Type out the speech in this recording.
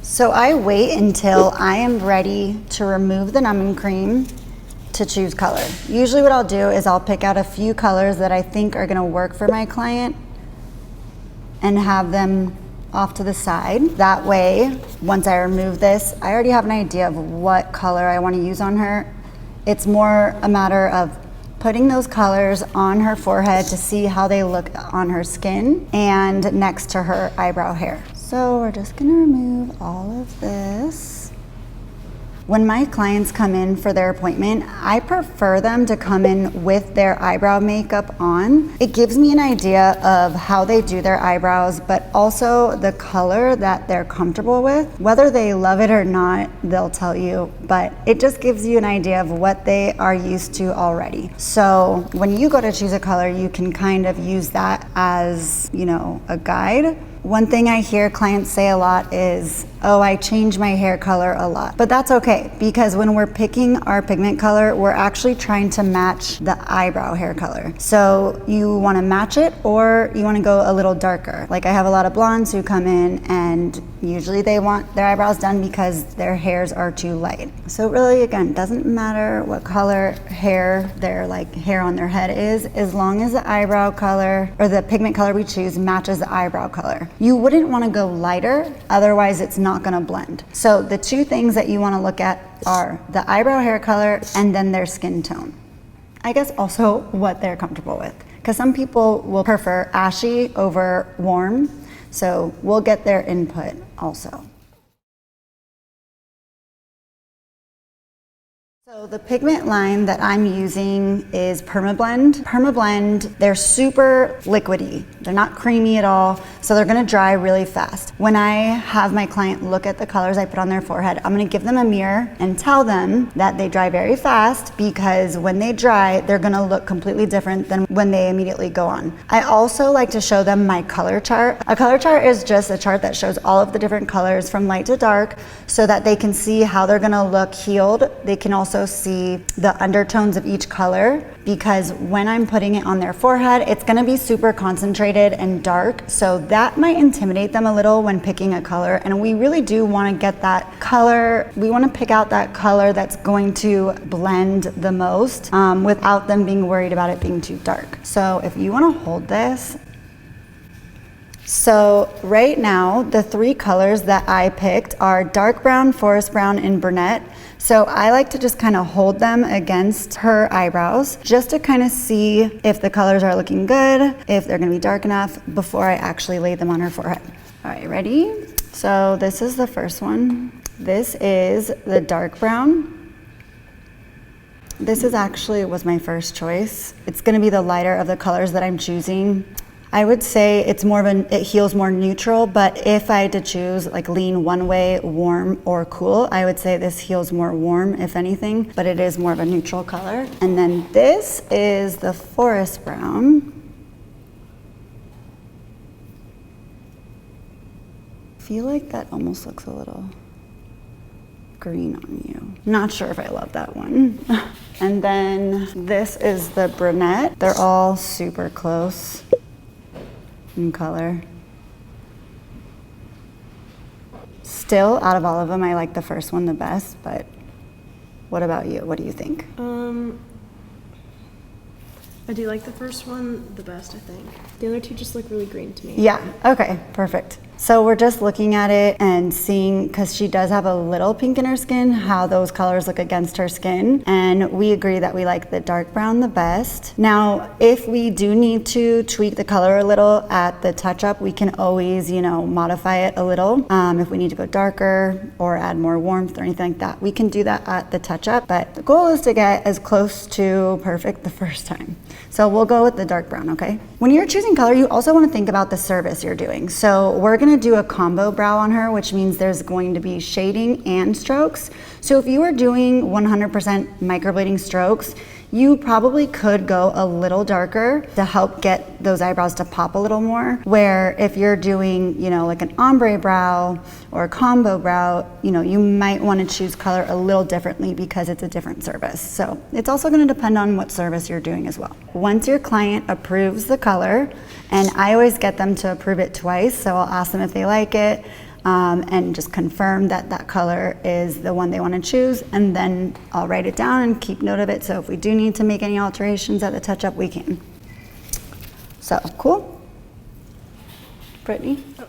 So I wait until I am ready to remove the numbing cream to choose color. Usually what I'll do is I'll pick out a few colors that I think are gonna work for my client and have them off to the side. That way, once I remove this, I already have an idea of what color I want to use on her. It's more a matter of putting those colors on her forehead to see how they look on her skin and next to her eyebrow hair. So we're just gonna remove all of this. When my clients come in for their appointment, I prefer them to come in with their eyebrow makeup on. It gives me an idea of how they do their eyebrows, but also the color that they're comfortable with. Whether they love it or not, they'll tell you, but it just gives you an idea of what they are used to already. So when you go to choose a color, you can kind of use that as, you know, a guide. One thing I hear clients say a lot is, oh, I change my hair color a lot. But that's okay, because when we're picking our pigment color, we're actually trying to match the eyebrow hair color. So you wanna match it, or you wanna go a little darker. Like I have a lot of blondes who come in and usually they want their eyebrows done because their hairs are too light. So really, again, doesn't matter what color hair their hair on their head is, as long as the eyebrow color or the pigment color we choose matches the eyebrow color. You wouldn't want to go lighter, otherwise it's not going to blend. So the two things that you want to look at are the eyebrow hair color and then their skin tone. I guess also what they're comfortable with, because some people will prefer ashy over warm, so we'll get their input also. So the pigment line that I'm using is Permablend. Permablend, they're super liquidy. They're not creamy at all, so they're gonna dry really fast. When I have my client look at the colors I put on their forehead, I'm gonna give them a mirror and tell them that they dry very fast, because when they dry, they're gonna look completely different than when they immediately go on. I also like to show them my color chart. A color chart is just a chart that shows all of the different colors from light to dark so that they can see how they're gonna look healed. They can also see the undertones of each color, because when I'm putting it on their forehead, it's gonna be super concentrated and dark, so that might intimidate them a little when picking a color, and we really do wanna get that color, we wanna pick out that color that's going to blend the most without them being worried about it being too dark. So if you wanna hold this, so right now, the three colors that I picked are dark brown, forest brown, and brunette. So I like to just kind of hold them against her eyebrows just to kind of see if the colors are looking good, if they're gonna be dark enough before I actually lay them on her forehead. All right, ready? So this is the first one. This is the dark brown. This is actually was my first choice. It's gonna be the lighter of the colors that I'm choosing. I would say it's more of it heals more neutral, but if I had to choose like lean one way, warm or cool, I would say this heals more warm if anything, but it is more of a neutral color. And then this is the forest brown. I feel like that almost looks a little green on you. Not sure if I love that one. And then this is the brunette. They're all super close in color. Still, out of all of them, I like the first one the best, but what about you? What do you think? I do like the first one the best, I think. The other two just look really green to me. Yeah, okay, perfect. So we're just looking at it and seeing, because she does have a little pink in her skin, how those colors look against her skin. And we agree that we like the dark brown the best. Now, if we do need to tweak the color a little at the touch-up, we can always, modify it a little. If we need to go darker or add more warmth or anything like that, we can do that at the touch-up. But the goal is to get as close to perfect the first time. So we'll go with the dark brown, okay? When you're choosing color, you also want to think about the service you're doing. So we're going to do a combo brow on her, which means there's going to be shading and strokes. So if you are doing 100% microblading strokes, you probably could go a little darker to help get those eyebrows to pop a little more. Where if you're doing, like an ombre brow or a combo brow, you might want to choose color a little differently because it's a different service. So it's also going to depend on what service you're doing as well. Once your client approves the color, and I always get them to approve it twice, so I'll ask them if they like it. and just confirm that that color is the one they want to choose, and then I'll write it down and keep note of it, so if we do need to make any alterations at the touch-up, we can. So, cool? Brittany? Oh,